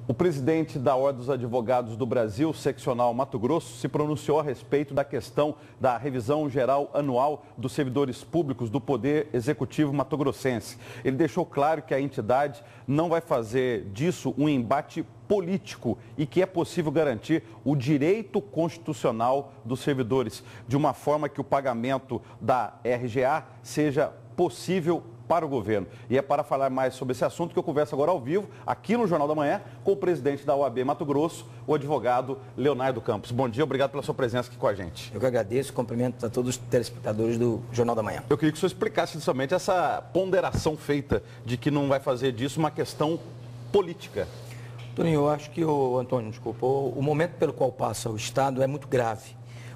O presidente da Ordem dos Advogados do Brasil, seccional Mato Grosso, se pronunciou a respeito da questão da revisão geral anual dos servidores públicos do Poder Executivo mato-grossense. Ele deixou claro que a entidade não vai fazer disso um embate político e que é possível garantir o direito constitucional dos servidores, de uma forma que o pagamento da RGA seja possível para o governo. E é para falar mais sobre esse assunto que eu converso agora ao vivo, aqui no Jornal da Manhã, com o presidente da OAB Mato Grosso, o advogado Leonardo Campos. Bom dia, obrigado pela sua presença aqui com a gente. Eu que agradeço, cumprimento a todos os telespectadores do Jornal da Manhã. Eu queria que o senhor explicasse somente essa ponderação feita de que não vai fazer disso uma questão política. Toninho, eu acho que o momento pelo qual passa o Estado é muito grave.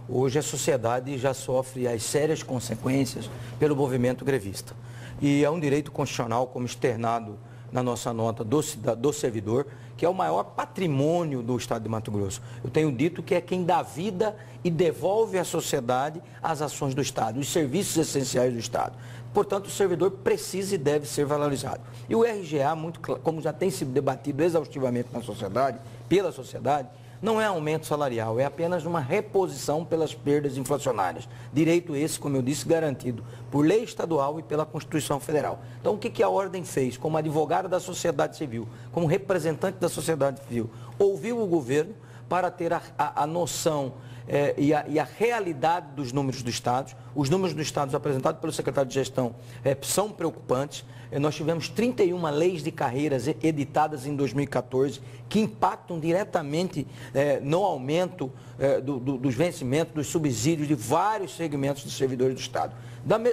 Hoje a sociedade já sofre as sérias consequências pelo movimento grevista. E é um direito constitucional, como externado na nossa nota do servidor, que é o maior patrimônio do Estado de Mato Grosso. Eu tenho dito que é quem dá vida e devolve à sociedade as ações do Estado, os serviços essenciais do Estado. Portanto, o servidor precisa e deve ser valorizado. E o RGA, como já tem sido debatido exaustivamente na sociedade, pela sociedade, não é aumento salarial, é apenas uma reposição pelas perdas inflacionárias. Direito esse, como eu disse, garantido por lei estadual e pela Constituição Federal. Então, o que a Ordem fez? Como advogada da sociedade civil, como representante da sociedade civil, ouviu o governo para ter a noção e a realidade dos números do Estado. Os números do Estado apresentados pelo secretário de Gestão são preocupantes. Nós tivemos 31 leis de carreiras editadas em 2014 que impactam diretamente no aumento dos vencimentos, dos subsídios de vários segmentos dos servidores do Estado.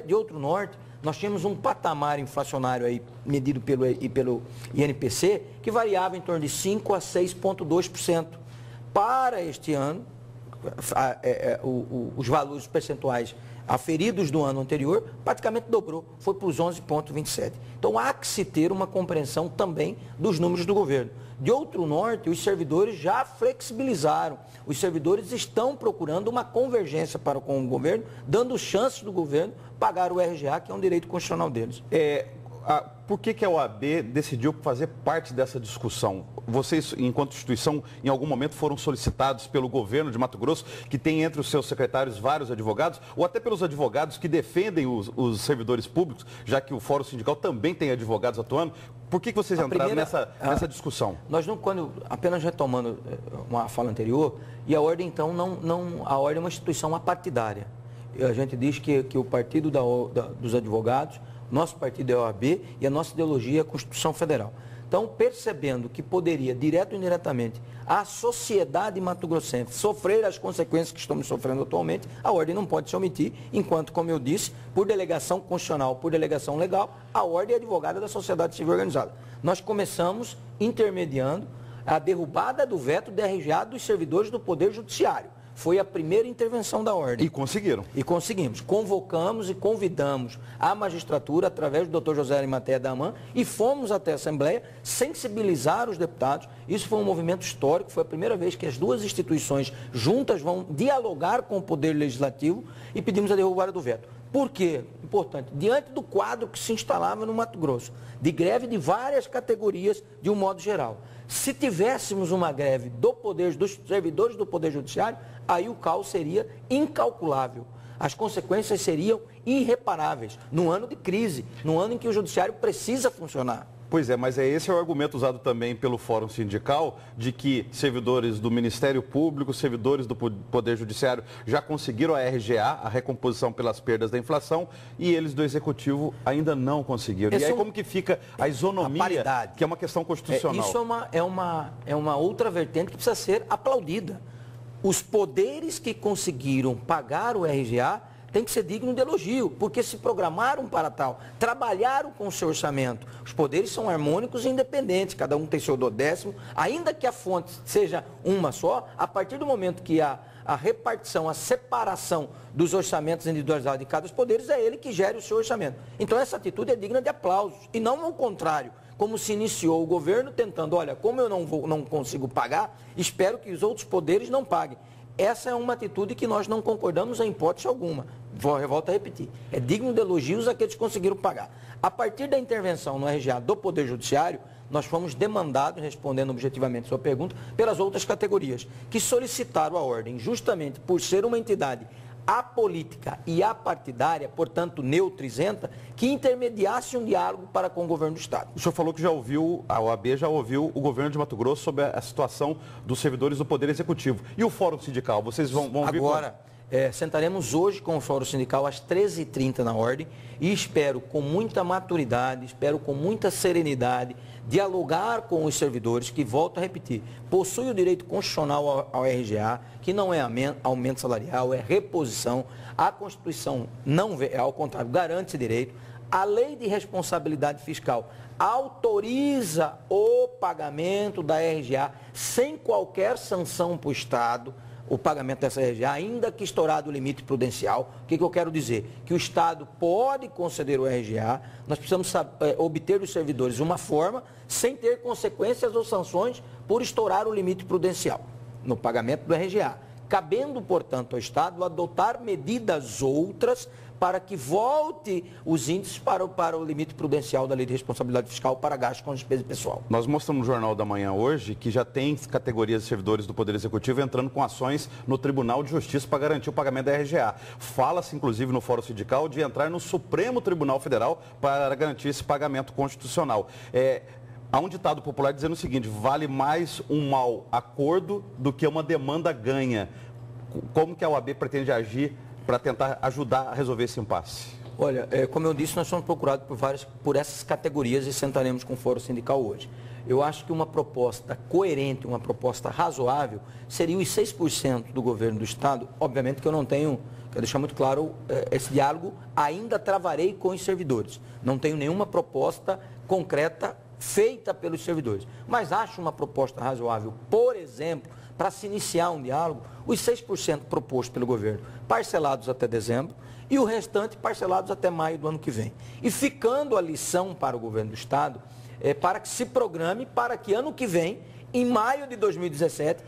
De outro norte, nós tínhamos um patamar inflacionário aí, medido pelo INPC, que variava em torno de 5% a 6,2%. Para este ano, os valores percentuais aferidos do ano anterior praticamente dobrou, foi para os 11,27%. Então há que se ter uma compreensão também dos números do governo. De outro norte, os servidores já flexibilizaram, os servidores estão procurando uma convergência para com o governo, dando chances do governo pagar o RGA, que é um direito constitucional deles. Por que a OAB decidiu fazer parte dessa discussão? Vocês, enquanto instituição, em algum momento foram solicitados pelo governo de Mato Grosso, que tem entre os seus secretários vários advogados, ou até pelos advogados que defendem os servidores públicos, já que o Fórum Sindical também tem advogados atuando. Por que vocês entraram nessa discussão? Nós não, apenas retomando uma fala anterior, e a Ordem, então, a Ordem é uma instituição apartidária. A gente diz que o partido dos advogados, nosso partido é a OAB e a nossa ideologia é a Constituição Federal. Então, percebendo que poderia, direto ou indiretamente, a sociedade mato-grossense sofrer as consequências que estamos sofrendo atualmente, a Ordem não pode se omitir, enquanto, como eu disse, por delegação constitucional, por delegação legal, a Ordem é advogada da sociedade civil organizada. Nós começamos intermediando a derrubada do veto do RGA dos servidores do Poder Judiciário. Foi a primeira intervenção da Ordem. E conseguiram. E conseguimos. Convocamos e convidamos a magistratura, através do Dr. José Arimateia da AMAN, e fomos até a Assembleia sensibilizar os deputados. Isso foi um movimento histórico, foi a primeira vez que as duas instituições juntas vão dialogar com o Poder Legislativo e pedimos a derrubada do veto. Por quê? Importante. Diante do quadro que se instalava no Mato Grosso, de greve de várias categorias, de um modo geral. Se tivéssemos uma greve dos servidores do Poder Judiciário, aí o caos seria incalculável. As consequências seriam irreparáveis, no ano de crise, no ano em que o Judiciário precisa funcionar. Pois é, mas esse é o argumento usado também pelo Fórum Sindical, de que servidores do Ministério Público, servidores do Poder Judiciário já conseguiram a RGA, a recomposição pelas perdas da inflação, e eles do Executivo ainda não conseguiram. E aí como que fica a isonomia, que é uma questão constitucional? Isso é uma outra vertente que precisa ser aplaudida. Os poderes que conseguiram pagar o RGA tem que ser digno de elogio, porque se programaram para tal, trabalharam com o seu orçamento. Os poderes são harmônicos e independentes, cada um tem seu dodécimo, ainda que a fonte seja uma só, a partir do momento que a repartição, a separação dos orçamentos individualizados de cada dos poderes, é ele que gere o seu orçamento. Então essa atitude é digna de aplausos, e não ao contrário, como se iniciou o governo tentando, olha, como eu não consigo pagar, espero que os outros poderes não paguem. Essa é uma atitude que nós não concordamos em hipótese alguma. Volto a repetir. É digno de elogios aqueles que conseguiram pagar. A partir da intervenção no RGA do Poder Judiciário, nós fomos demandados, respondendo objetivamente a sua pergunta, pelas outras categorias, que solicitaram a ordem, justamente por ser uma entidade apolítica e apartidária, portanto neutra e isenta, que intermediasse um diálogo para com o governo do Estado. O senhor falou que a OAB já ouviu o governo de Mato Grosso sobre a situação dos servidores do Poder Executivo. E o Fórum Sindical, vocês vão ouvir? Agora, sentaremos hoje com o Fórum Sindical às 13h30 na ordem e espero com muita maturidade, espero com muita serenidade, dialogar com os servidores que, volto a repetir, possuem o direito constitucional ao RGA, que não é aumento salarial, é reposição. A Constituição não, ao contrário, garante esse direito. A Lei de Responsabilidade Fiscal autoriza o pagamento da RGA sem qualquer sanção para o Estado, o pagamento dessa RGA, ainda que estourado o limite prudencial. O que eu quero dizer? Que o Estado pode conceder o RGA, nós precisamos obter dos servidores uma forma sem ter consequências ou sanções por estourar o limite prudencial no pagamento do RGA. Cabendo, portanto, ao Estado adotar medidas outras para que volte os índices para o limite prudencial da Lei de Responsabilidade Fiscal para gastos com despesa pessoal. Nós mostramos no Jornal da Manhã hoje que já tem categorias de servidores do Poder Executivo entrando com ações no Tribunal de Justiça para garantir o pagamento da RGA. Fala-se, inclusive, no Fórum Sindical de entrar no Supremo Tribunal Federal para garantir esse pagamento constitucional. Há um ditado popular dizendo o seguinte: vale mais um mau acordo do que uma demanda ganha. Como que a OAB pretende agir para tentar ajudar a resolver esse impasse? Olha, como eu disse, nós somos procurados por essas categorias e sentaremos com o Fórum Sindical hoje. Eu acho que uma proposta coerente, uma proposta razoável, seria os 6% do governo do Estado. Obviamente que eu não tenho, quero deixar muito claro, esse diálogo ainda travarei com os servidores. Não tenho nenhuma proposta concreta feita pelos servidores. Mas acho uma proposta razoável, por exemplo, para se iniciar um diálogo, os 6% propostos pelo governo, parcelados até dezembro, e o restante parcelados até maio do ano que vem. E ficando a lição para o governo do Estado, para que se programe para que ano que vem, em maio de 2017,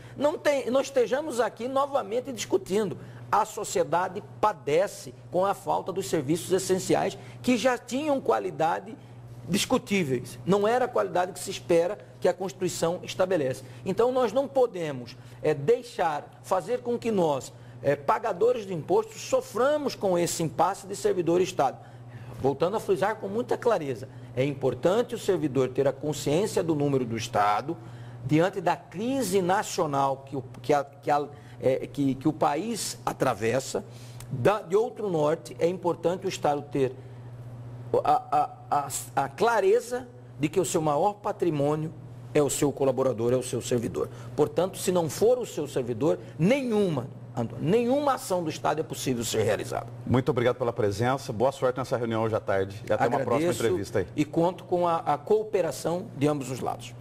nós estejamos aqui novamente discutindo. A sociedade padece com a falta dos serviços essenciais que já tinham qualidade discutíveis. Não era a qualidade que se espera que a Constituição estabelece. Então, nós não podemos fazer com que nós, pagadores de impostos, soframos com esse impasse de servidor e Estado. Voltando a frisar com muita clareza, é importante o servidor ter a consciência do número do Estado, diante da crise nacional que o país atravessa. De outro norte, é importante o Estado ter a clareza de que o seu maior patrimônio é o seu colaborador, é o seu servidor. Portanto, se não for o seu servidor, nenhuma ação do Estado é possível ser realizada. Muito obrigado pela presença, boa sorte nessa reunião hoje à tarde e até uma próxima entrevista aí. E conto com a cooperação de ambos os lados.